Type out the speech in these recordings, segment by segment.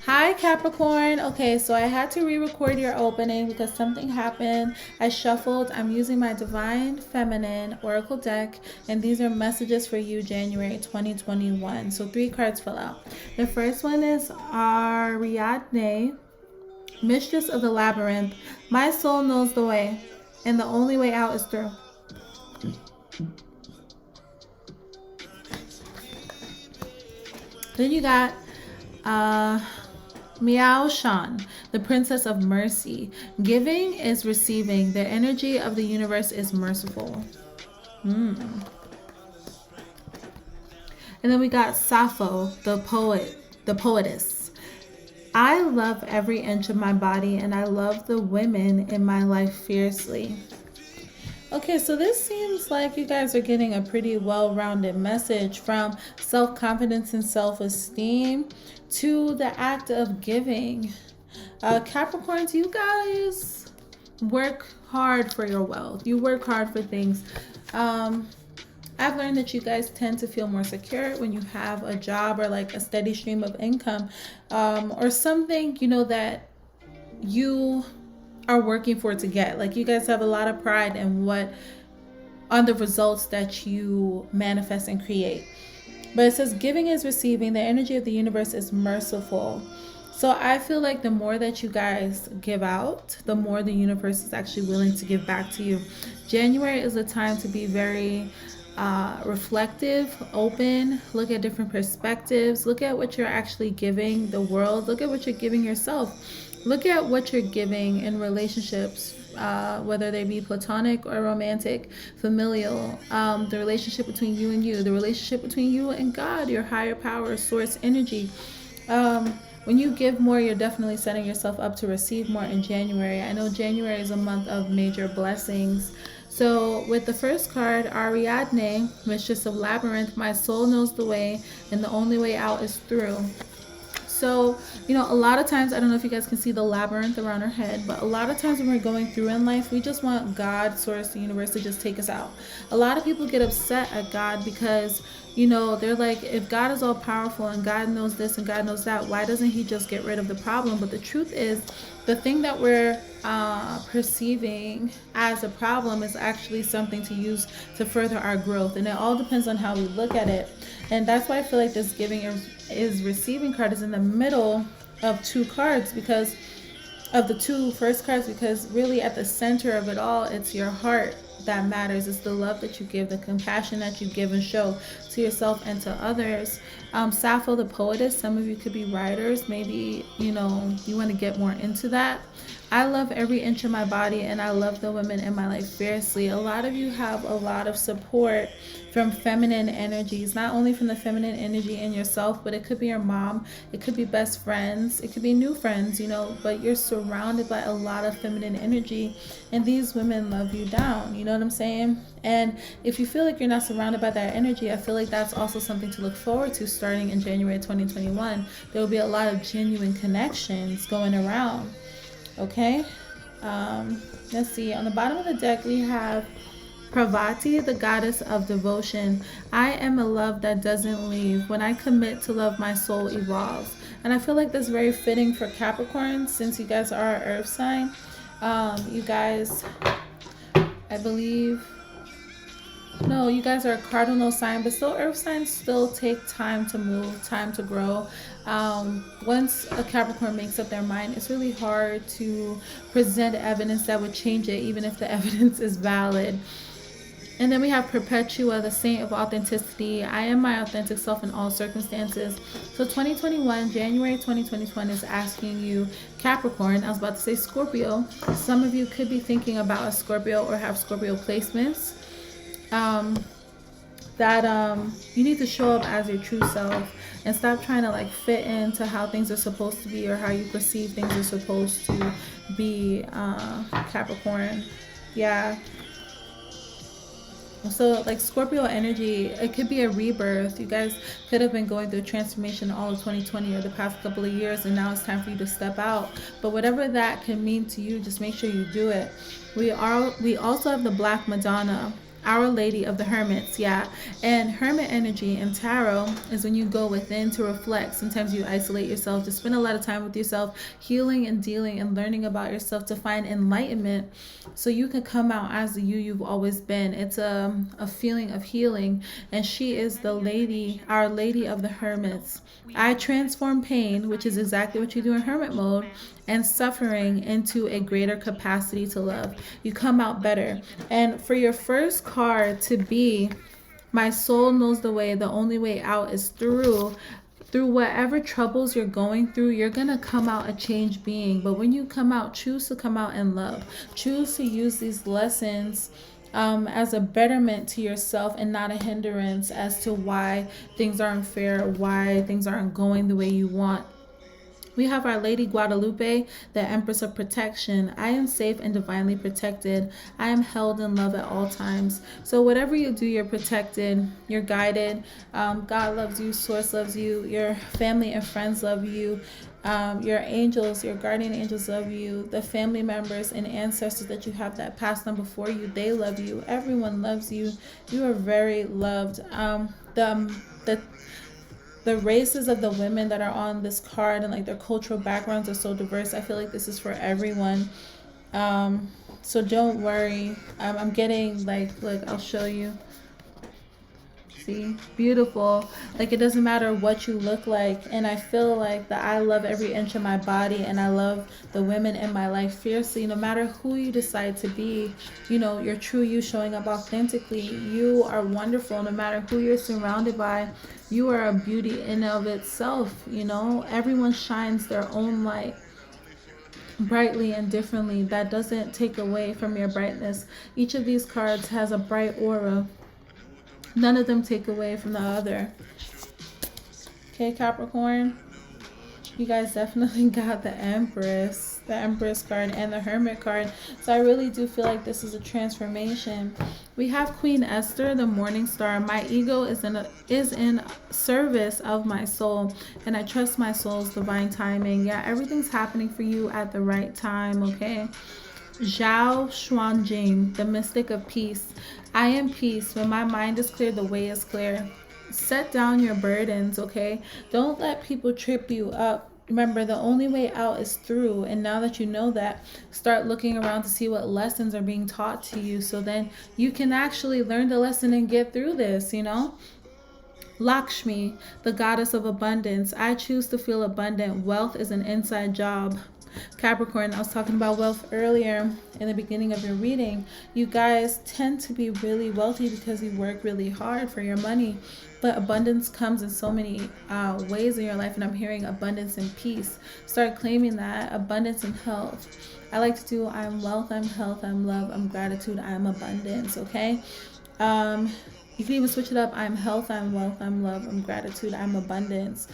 Hi Capricorn. Okay, so I had to re-record your opening because something happened. I shuffled. I'm using my Divine Feminine Oracle deck, and these are messages for you January 2021. So 3 cards fell out. The first one is Ariadne, Mistress of the Labyrinth. My soul knows the way, and the only way out is through. Then you got Miao Shan, the Princess of Mercy. Giving is receiving. The energy of the universe is merciful. And then we got Sappho, the poet, the poetess. I love every inch of my body and I love the women in my life fiercely. Okay, so this seems like you guys are getting a pretty well-rounded message from self-confidence and self-esteem to the act of giving. Capricorns, you guys work hard for your wealth. You work hard for things. I've learned that you guys tend to feel more secure when you have a job or like a steady stream of income, or something, you know, that you are working for to get. Like you guys have a lot of pride in on the results that you manifest and create. But it says giving is receiving. The energy of the universe is merciful. So I feel like the more that you guys give out, the more the universe is actually willing to give back to you. January is a time to be very reflective, open, look at different perspectives, look at what you're actually giving the world, look at what you're giving yourself, look at what you're giving in relationships, whether they be platonic or romantic, familial, the relationship between you and you, the relationship between you and God, your higher power, source energy. When you give more, you're definitely setting yourself up to receive more in January. I know January is a month of major blessings. So with the first card, Ariadne, Mistress of Labyrinth, my soul knows the way and the only way out is through. So, you know, a lot of times, I don't know if you guys can see the labyrinth around our head, but a lot of times when we're going through in life, we just want God, source, the universe to just take us out. A lot of people get upset at God because, you know, they're like, if God is all powerful and God knows this and God knows that, why doesn't he just get rid of the problem? But the truth is, the thing that we're perceiving as a problem is actually something to use to further our growth. And it all depends on how we look at it. And that's why I feel like this giving is receiving card is in the middle of 2 cards, because of the 2 first cards, because really at the center of it all, it's your heart that matters. It's the love that you give, the compassion that you give and show to yourself and to others. Sappho, the poetess, some of you could be writers. Maybe, you know, you want to get more into that. I love every inch of my body and I love the women in my life fiercely. A lot of you have a lot of support from feminine energies, not only from the feminine energy in yourself, but it could be your mom, it could be best friends, it could be new friends, you know, but you're surrounded by a lot of feminine energy and these women love you down, you know what I'm saying? And if you feel like you're not surrounded by that energy, I feel like that's also something to look forward to starting in January 2021. There will be a lot of genuine connections going around. Okay, let's see. On the bottom of the deck, we have Parvati, the goddess of devotion. I am a love that doesn't leave. When I commit to love, my soul evolves. And I feel like that's very fitting for Capricorn, since you guys are an earth sign. You guys, I believe, no, you guys are a cardinal sign, but still earth signs still take time to move, time to grow. Once a Capricorn makes up their mind, it's really hard to present evidence that would change it, even if the evidence is valid. And then we have Perpetua, the saint of authenticity. I am my authentic self in all circumstances. So 2021, January 2021 is asking you, Capricorn, I was about to say Scorpio. Some of you could be thinking about a Scorpio or have Scorpio placements. You need to show up as your true self and stop trying to like fit into how things are supposed to be or how you perceive things are supposed to be, Capricorn. Yeah. So like Scorpio energy, it could be a rebirth. You guys could have been going through transformation all of 2020 or the past couple of years, and now it's time for you to step out. But whatever that can mean to you, just make sure you do it. We also have the Black Madonna, Our Lady of the Hermits, yeah. And hermit energy in tarot is when you go within to reflect. Sometimes you isolate yourself to spend a lot of time with yourself, healing and dealing and learning about yourself to find enlightenment so you can come out as the you've always been. It's a feeling of healing. And she is the lady, Our Lady of the Hermits. I transform pain, which is exactly what you do in hermit mode, and suffering into a greater capacity to love. You come out better. And for your first card to be my soul knows the way, the only way out is through whatever troubles you're going through, you're gonna come out a changed being. But when you come out, choose to come out in love. Choose to use these lessons as a betterment to yourself and not a hindrance as to why things aren't fair, why things aren't going the way you want. We have Our Lady Guadalupe, the Empress of Protection. I am safe and divinely protected. I am held in love at all times. So whatever you do, you're protected, you're guided. God loves you, Source loves you, your family and friends love you. Your angels, your guardian angels love you. The family members and ancestors that you have that passed on before you, they love you. Everyone loves you. You are very loved. The races of the women that are on this card and like their cultural backgrounds are so diverse. I feel like this is for everyone. So don't worry. I'm getting like, look, I'll show you. See, beautiful. Like, it doesn't matter what you look like. And I feel like that I love every inch of my body, and I love the women in my life fiercely. No matter who you decide to be, you know, you're true you, showing up authentically. You are wonderful no matter who you're surrounded by. You are a beauty in and of itself. You know, everyone shines their own light brightly and differently. That doesn't take away from your brightness. Each of these cards has a bright aura. None of them take away from the other. Okay, Capricorn, you guys definitely got the Empress card and the Hermit card. So I really do feel like this is a transformation. We have Queen Esther, the Morning Star. My ego is in service of my soul, and I trust my soul's divine timing. Yeah, everything's happening for you at the right time, okay? Zhao Xuanjing, the Mystic of Peace. I am peace. When my mind is clear, the way is clear. Set down your burdens, okay? Don't let people trip you up. Remember, the only way out is through. And now that you know that, start looking around to see what lessons are being taught to you, so then you can actually learn the lesson and get through this, you know? Lakshmi, the goddess of abundance. I choose to feel abundant. Wealth is an inside job. Capricorn, I was talking about wealth earlier in the beginning of your reading. You guys tend to be really wealthy because you work really hard for your money, but abundance comes in so many ways in your life, and I'm hearing abundance and peace. Start claiming that. Abundance and health. I like to do I'm wealth, I'm health, I'm love, I'm gratitude, I'm abundance, okay? You can even switch it up. I'm health, I'm wealth, I'm love, I'm gratitude, I'm abundance.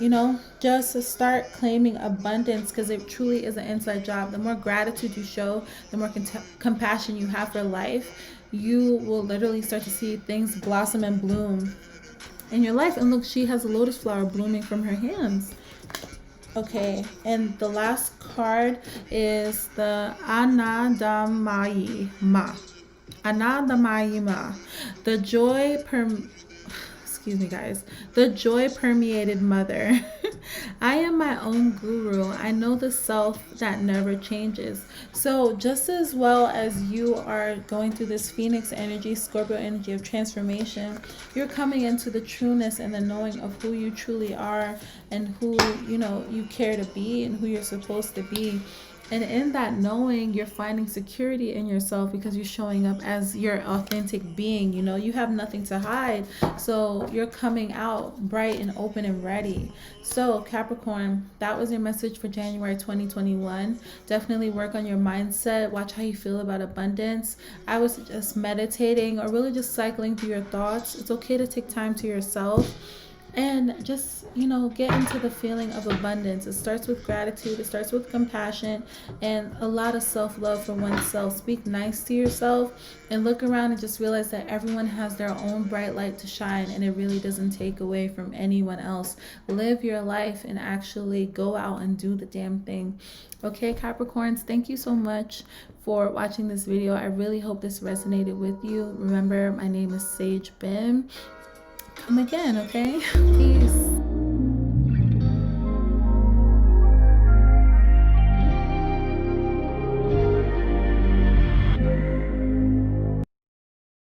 You know, just start claiming abundance, because it truly is an inside job. The more gratitude you show, the more compassion you have for life, you will literally start to see things blossom and bloom in your life. And look, she has a lotus flower blooming from her hands. Okay, and the last card is the Anadamayima. Anadamayima, the joy excuse me guys, the joy permeated mother. I am my own guru. I know the self that never changes. So just as well as you are going through this Phoenix energy, Scorpio energy of transformation, you're coming into the trueness and the knowing of who you truly are, and who, you know, you care to be, and who you're supposed to be. And in that knowing, you're finding security in yourself, because you're showing up as your authentic being. You know, you have nothing to hide. So you're coming out bright and open and ready. So Capricorn, that was your message for January 2021. Definitely work on your mindset. Watch how you feel about abundance. I was just meditating, or really just cycling through your thoughts. It's okay to take time to yourself. And just, get into the feeling of abundance. It starts with gratitude, it starts with compassion, and a lot of self-love for oneself. Speak nice to yourself and look around and just realize that everyone has their own bright light to shine, and it really doesn't take away from anyone else. Live your life and actually go out and do the damn thing. Okay, Capricorns, thank you so much for watching this video. I really hope this resonated with you. Remember, my name is SageBim. Come again, okay? Peace.